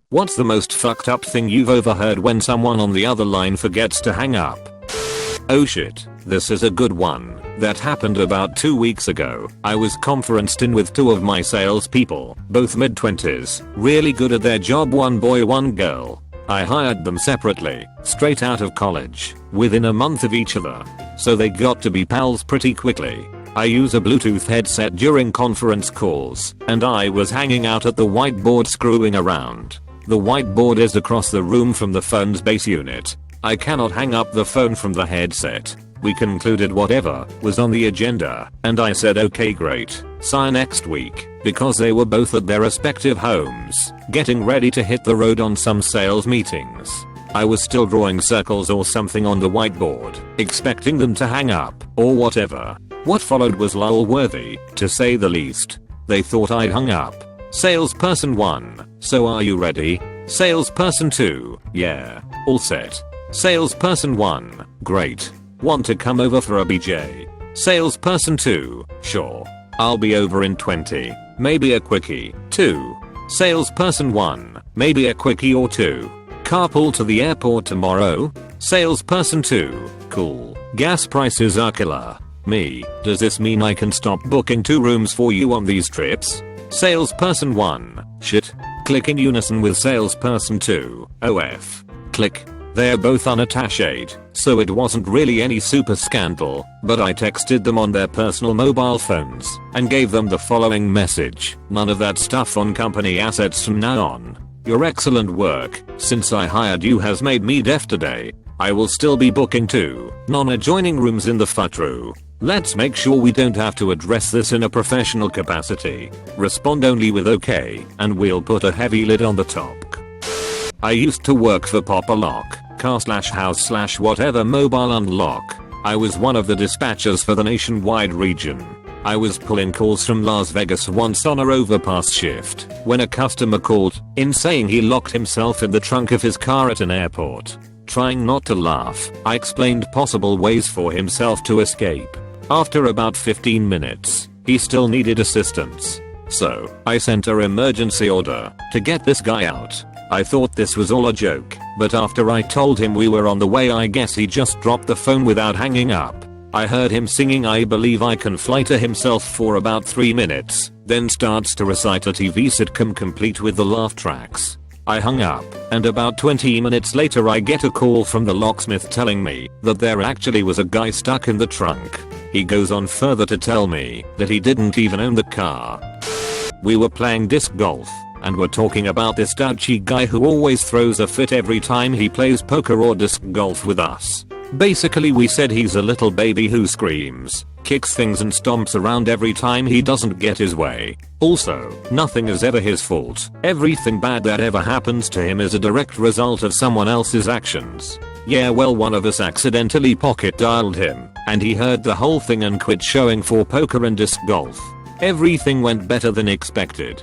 What's the most fucked up thing you've overheard when someone on the other line forgets to hang up? Oh shit, this is a good one. That happened about 2 weeks ago. I was conferenced in with 2 of my salespeople, both mid-20s, really good at their job, one boy one girl. I hired them separately, straight out of college, within a month of each other. So they got to be pals pretty quickly. I use a Bluetooth headset during conference calls, and I was hanging out at the whiteboard screwing around. The whiteboard is across the room from the phone's base unit. I cannot hang up the phone from the headset. We concluded whatever was on the agenda, and I said okay great, see you next week, because they were both at their respective homes, getting ready to hit the road on some sales meetings. I was still drawing circles or something on the whiteboard, expecting them to hang up, or whatever. What followed was lol worthy, to say the least. They thought I'd hung up. Salesperson 1, so are you ready? Salesperson 2, yeah, all set. Salesperson 1, great. Want to come over for a BJ? Salesperson 2, sure. I'll be over in 20, maybe a quickie, 2. Salesperson 1, maybe a quickie or 2. Carpool to the airport tomorrow? Salesperson 2, cool. Gas prices are killer. Me, does this mean I can stop booking 2 rooms for you on these trips? Salesperson 1, shit. Click in unison with salesperson 2, OF. Click. They're both unattached, so it wasn't really any super scandal, but I texted them on their personal mobile phones and gave them the following message: none of that stuff on company assets from now on. Your excellent work since I hired you has made me deaf today. I will still be booking 2 non-adjoining rooms in the futru. Let's make sure we don't have to address this in a professional capacity. Respond only with okay, and we'll put a heavy lid on the top. I used to work for Papa Loc, car/house/whatever mobile unlock. I was one of the dispatchers for the nationwide region. I was pulling calls from Las Vegas once on a overpass shift when a customer called in saying he locked himself in the trunk of his car at an airport. Trying not to laugh, I explained possible ways for himself to escape. After about 15 minutes, he still needed assistance. So, I sent an emergency order to get this guy out. I thought this was all a joke, but after I told him we were on the way, I guess he just dropped the phone without hanging up. I heard him singing I Believe I Can Fly to himself for about 3 minutes, then starts to recite a TV sitcom complete with the laugh tracks. I hung up, and about 20 minutes later I get a call from the locksmith telling me that there actually was a guy stuck in the trunk. He goes on further to tell me that he didn't even own the car. We were playing disc golf, and we're talking about this douchey guy who always throws a fit every time he plays poker or disc golf with us. Basically we said he's a little baby who screams, kicks things and stomps around every time he doesn't get his way. Also, nothing is ever his fault. Everything bad that ever happens to him is a direct result of someone else's actions. Yeah, well, one of us accidentally pocket dialed him, and he heard the whole thing and quit showing for poker and disc golf. Everything went better than expected.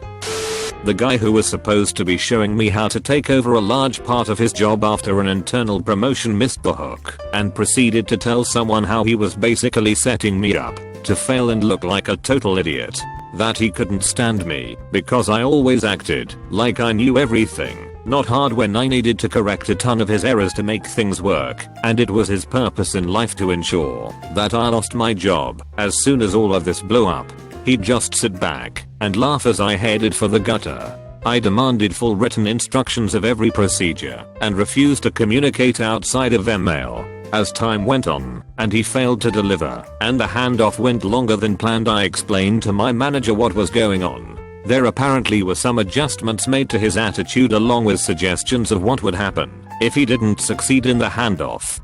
The guy who was supposed to be showing me how to take over a large part of his job after an internal promotion missed the hook and proceeded to tell someone how he was basically setting me up to fail and look like a total idiot. That he couldn't stand me because I always acted like I knew everything, not hard when I needed to correct a ton of his errors to make things work, and it was his purpose in life to ensure that I lost my job as soon as all of this blew up. He'd just sit back and laugh as I headed for the gutter. I demanded full written instructions of every procedure and refused to communicate outside of email. As time went on and he failed to deliver and the handoff went longer than planned, I explained to my manager what was going on. There apparently were some adjustments made to his attitude along with suggestions of what would happen if he didn't succeed in the handoff.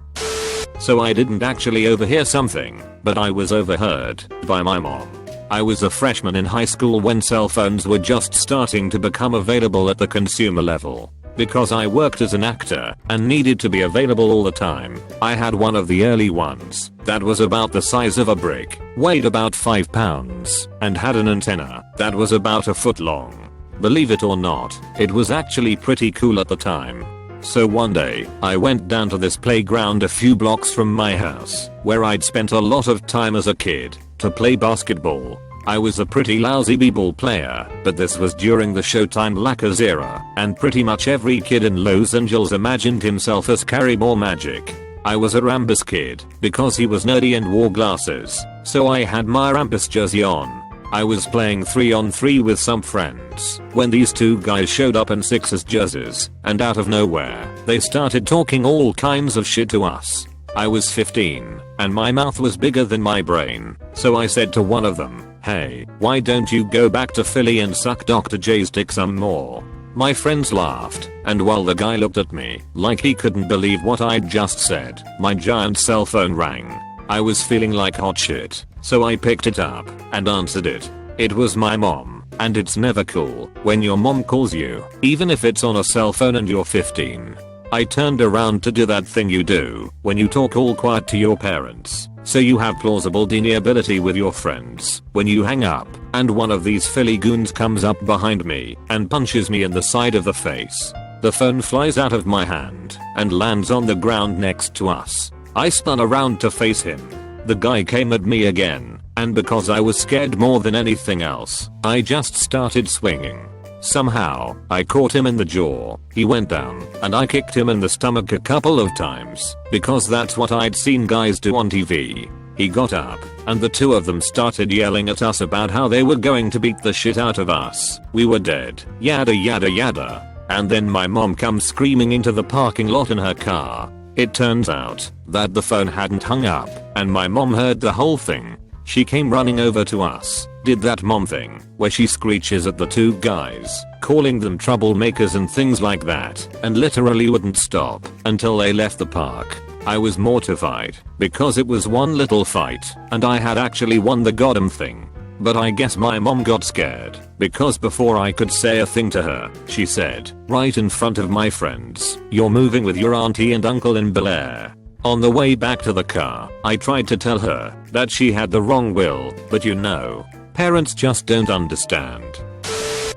So I didn't actually overhear something, but I was overheard by my mom. I was a freshman in high school when cell phones were just starting to become available at the consumer level. Because I worked as an actor and needed to be available all the time, I had one of the early ones that was about the size of a brick, weighed about 5 pounds, and had an antenna that was about a foot long. Believe it or not, it was actually pretty cool at the time. So one day, I went down to this playground a few blocks from my house, where I'd spent a lot of time as a kid, to play basketball. I was a pretty lousy b-ball player, but this was during the Showtime Lackers era, and pretty much every kid in Los Angeles imagined himself as Carrie Moore Magic. I was a Rambus kid, because he was nerdy and wore glasses, so I had my Rambus jersey on. I was playing 3-on-3 with some friends when these two guys showed up in Sixers jerseys, and out of nowhere, they started talking all kinds of shit to us. I was 15, and my mouth was bigger than my brain, so I said to one of them, "Hey, why don't you go back to Philly and suck Dr. J's dick some more?" My friends laughed, and while the guy looked at me like he couldn't believe what I'd just said, my giant cell phone rang. I was feeling like hot shit, so I picked it up and answered it. It was my mom, and it's never cool when your mom calls you, even if it's on a cell phone and you're 15. I turned around to do that thing you do when you talk all quiet to your parents, so you have plausible deniability with your friends when you hang up, and one of these Philly goons comes up behind me and punches me in the side of the face. The phone flies out of my hand and lands on the ground next to us. I spun around to face him. The guy came at me again, and because I was scared more than anything else, I just started swinging. Somehow, I caught him in the jaw, he went down, and I kicked him in the stomach a couple of times, because that's what I'd seen guys do on TV. He got up, and the two of them started yelling at us about how they were going to beat the shit out of us. We were dead, yada yada yada. And then my mom comes screaming into the parking lot in her car. It turns out that the phone hadn't hung up, and my mom heard the whole thing. She came running over to us, did that mom thing where she screeches at the two guys, calling them troublemakers and things like that, and literally wouldn't stop until they left the park. I was mortified because it was one little fight and I had actually won the goddamn thing. But I guess my mom got scared, because before I could say a thing to her, she said, right in front of my friends, "You're moving with your auntie and uncle in Bel Air." On the way back to the car, I tried to tell her that she had the wrong will, but you know, parents just don't understand.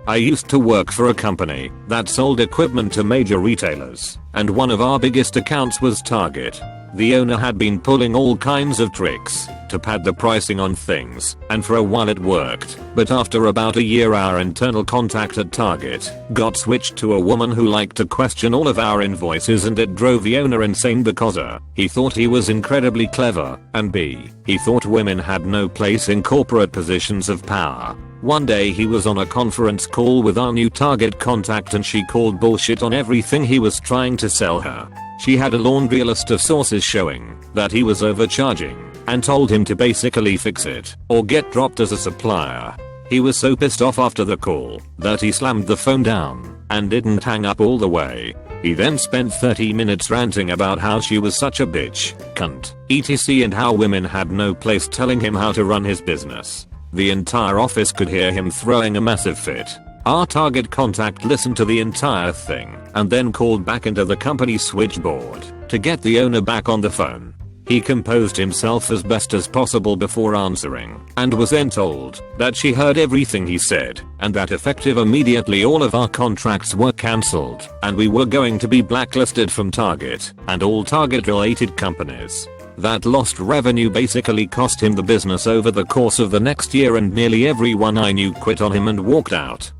I used to work for a company that sold equipment to major retailers, and one of our biggest accounts was Target. The owner had been pulling all kinds of tricks to pad the pricing on things, and for a while it worked, but after about a year our internal contact at Target got switched to a woman who liked to question all of our invoices, and it drove the owner insane because A, he thought he was incredibly clever, and B, he thought women had no place in corporate positions of power. One day he was on a conference call with our new Target contact and she called bullshit on everything he was trying to sell her. She had a laundry list of sources showing that he was overcharging and told him to basically fix it or get dropped as a supplier. He was so pissed off after the call that he slammed the phone down and didn't hang up all the way. He then spent 30 minutes ranting about how she was such a bitch, cunt, etc, and how women had no place telling him how to run his business. The entire office could hear him throwing a massive fit. Our Target contact listened to the entire thing and then called back into the company switchboard to get the owner back on the phone. He composed himself as best as possible before answering and was then told that she heard everything he said and that effective immediately all of our contracts were cancelled and we were going to be blacklisted from Target and all Target related companies. That lost revenue basically cost him the business over the course of the next year, and nearly everyone I knew quit on him and walked out.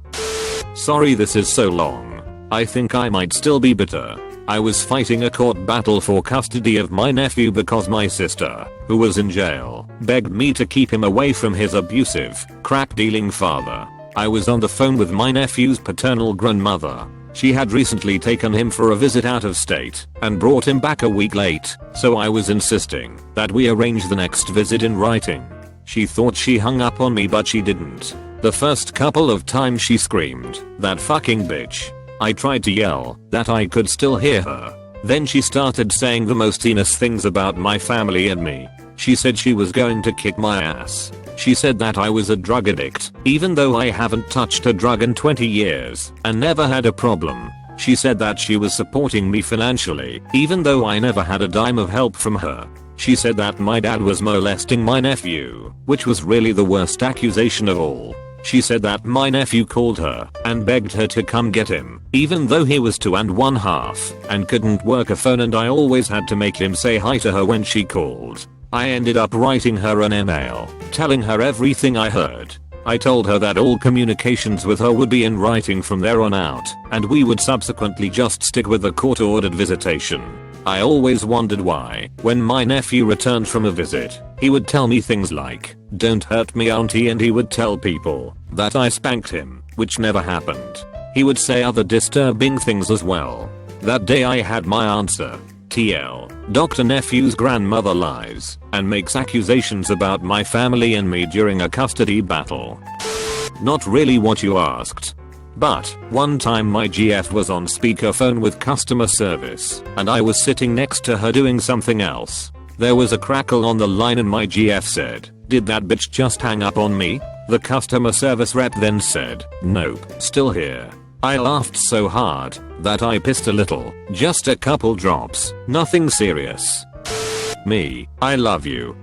Sorry this is so long. I think I might still be bitter. I was fighting a court battle for custody of my nephew because my sister, who was in jail, begged me to keep him away from his abusive, crack-dealing father. I was on the phone with my nephew's paternal grandmother. She had recently taken him for a visit out of state and brought him back a week late, so I was insisting that we arrange the next visit in writing. She thought she hung up on me, but she didn't. The first couple of times she screamed, "That fucking bitch." I tried to yell that I could still hear her. Then she started saying the most heinous things about my family and me. She said she was going to kick my ass. She said that I was a drug addict, even though I haven't touched a drug in 20 years and never had a problem. She said that she was supporting me financially, even though I never had a dime of help from her. She said that my dad was molesting my nephew, which was really the worst accusation of all. She said that my nephew called her and begged her to come get him, even though he was 2 1/2 and couldn't work a phone, and I always had to make him say hi to her when she called. I ended up writing her an email, telling her everything I heard. I told her that all communications with her would be in writing from there on out, and we would subsequently just stick with the court-ordered visitation. I always wondered why, when my nephew returned from a visit, he would tell me things like, "Don't hurt me auntie," and he would tell people that I spanked him, which never happened. He would say other disturbing things as well. That day I had my answer. TL, Dr. Nephew's grandmother lies and makes accusations about my family and me during a custody battle. Not really what you asked. But one time my GF was on speakerphone with customer service and I was sitting next to her doing something else. There was a crackle on the line and my GF said, "Did that bitch just hang up on me?" The customer service rep then said, "Nope, still here." I laughed so hard that I pissed a little, just a couple drops, nothing serious. Me, I love you.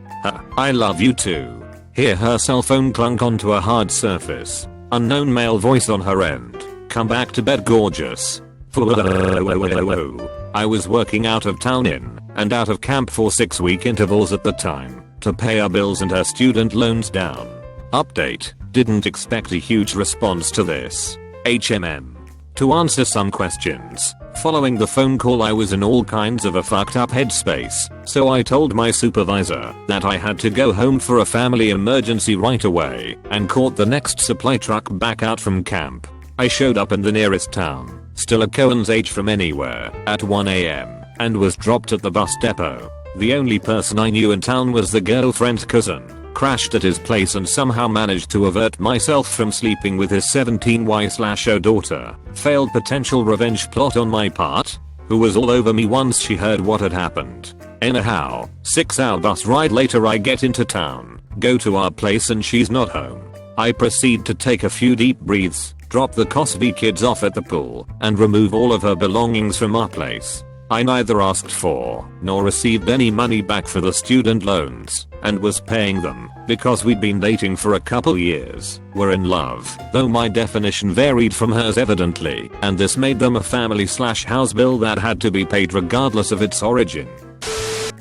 I love you too. Hear her cell phone clunk onto a hard surface. Unknown male voice on her end. Come back to bed gorgeous. I was working out of town in and out of camp for 6-week intervals at the time to pay our bills and her student loans down. Update, didn't expect a huge response to this. HMM. To answer some questions, following the phone call I was in all kinds of a fucked up headspace, so I told my supervisor that I had to go home for a family emergency right away and caught the next supply truck back out from camp. I showed up in the nearest town, still a Cohen's H from anywhere, at 1 AM, and was dropped at the bus depot. The only person I knew in town was the girlfriend's cousin. Crashed at his place and somehow managed to avert myself from sleeping with his 17Y/O daughter. Failed potential revenge plot on my part, who was all over me once she heard what had happened. Anyhow, 6-hour bus ride later I get into town, go to our place and she's not home. I proceed to take a few deep breaths, drop the Cosby kids off at the pool, and remove all of her belongings from our place. I neither asked for nor received any money back for the student loans, and was paying them because we'd been dating for a couple years, were in love, though my definition varied from hers evidently, and this made them a family/house bill that had to be paid regardless of its origin.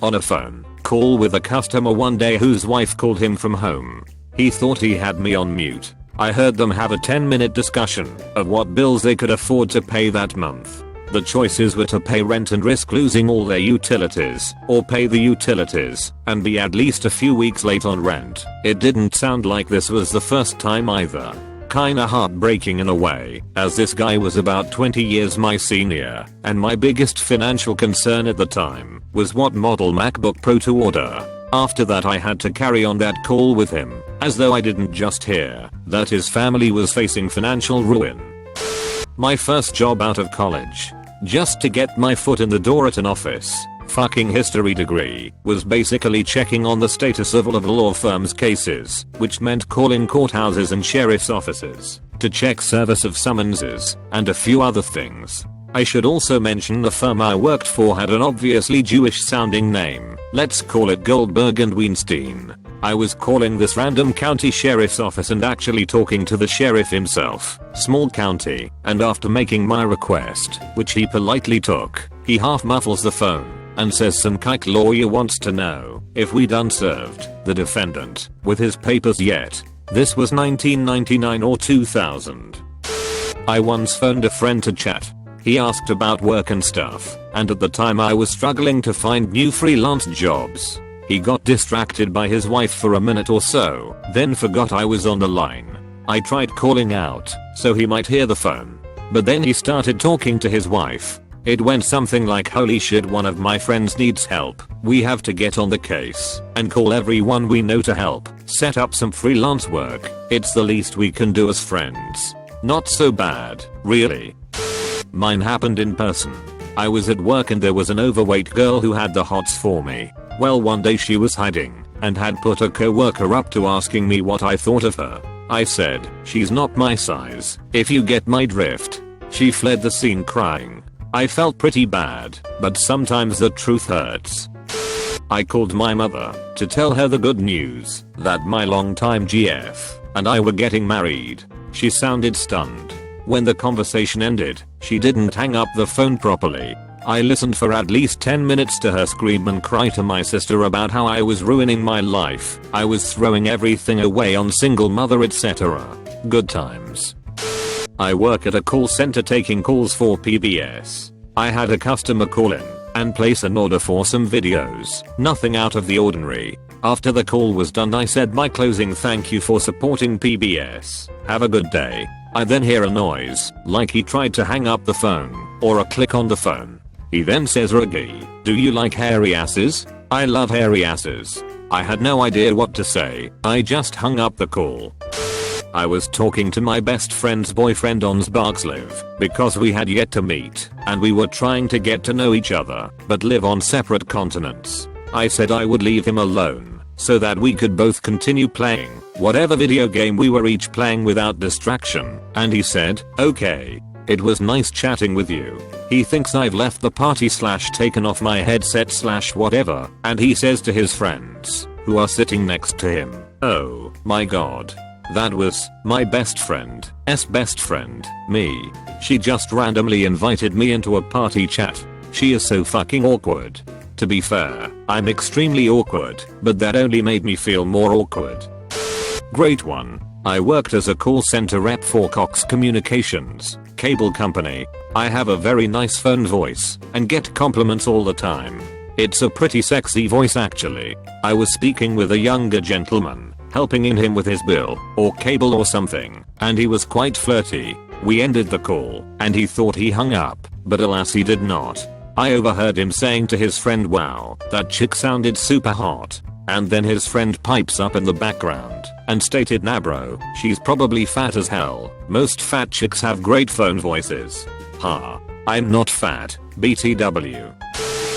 On a phone call with a customer one day whose wife called him from home. He thought he had me on mute. I heard them have a 10-minute discussion of what bills they could afford to pay that month. The choices were to pay rent and risk losing all their utilities, or pay the utilities and be at least a few weeks late on rent. It didn't sound like this was the first time either. Kinda heartbreaking in a way, as this guy was about 20 years my senior, and my biggest financial concern at the time was what model MacBook Pro to order. After that I had to carry on that call with him, as though I didn't just hear that his family was facing financial ruin. My first job out of college, just to get my foot in the door at an office, fucking history degree, was basically checking on the status of all of the law firm's cases, which meant calling courthouses and sheriff's offices to check service of summonses, and a few other things. I should also mention the firm I worked for had an obviously Jewish sounding name, let's call it Goldberg and Weinstein. I was calling this random county sheriff's office and actually talking to the sheriff himself, small county, and after making my request, which he politely took, he half muffles the phone and says some kike lawyer wants to know if we'd unserved the defendant with his papers yet. This was 1999 or 2000. I once phoned a friend to chat. He asked about work and stuff, and at the time I was struggling to find new freelance jobs. He got distracted by his wife for a minute or so, then forgot I was on the line. I tried calling out so he might hear the phone, but then he started talking to his wife. It went something like, "Holy shit, one of my friends needs help. We have to get on the case and call everyone we know to help set up some freelance work. It's the least we can do as friends." Not so bad, really. Mine happened in person. I was at work and there was an overweight girl who had the hots for me. Well, one day she was hiding and had put a coworker up to asking me what I thought of her. I said, "She's not my size, if you get my drift." She fled the scene crying. I felt pretty bad, but sometimes the truth hurts. I called my mother to tell her the good news that my longtime GF and I were getting married. She sounded stunned. When the conversation ended, she didn't hang up the phone properly. I listened for at least 10 minutes to her scream and cry to my sister about how I was ruining my life. I was throwing everything away on single mother etc. Good times. I work at a call center taking calls for PBS. I had a customer call in and place an order for some videos. Nothing out of the ordinary. After the call was done I said my closing thank you for supporting PBS. Have a good day. I then hear a noise, like he tried to hang up the phone, or a click on the phone. He then says Reggie, do you like hairy asses? I love hairy asses. I had no idea what to say. I just hung up the call. I was talking to my best friend's boyfriend on Sparkslive because we had yet to meet and we were trying to get to know each other but live on separate continents. I said I would leave him alone so that we could both continue playing whatever video game we were each playing without distraction, and he said, okay. It was nice chatting with you. He thinks I've left the party / taken off my headset / whatever, and he says to his friends, who are sitting next to him, oh my god. That was my best friend's best friend, me. She just randomly invited me into a party chat. She is so fucking awkward. To be fair, I'm extremely awkward, but that only made me feel more awkward. Great one. I worked as a call center rep for Cox Communications, cable company. I have a very nice phone voice and get compliments all the time. It's a pretty sexy voice actually. I was speaking with a younger gentleman, helping him with his bill or cable or something, and he was quite flirty. We ended the call and he thought he hung up, but alas he did not. I overheard him saying to his friend, wow, that chick sounded super hot. And then his friend pipes up in the background and stated, nah bro, she's probably fat as hell. Most fat chicks have great phone voices. Ha. I'm not fat, BTW.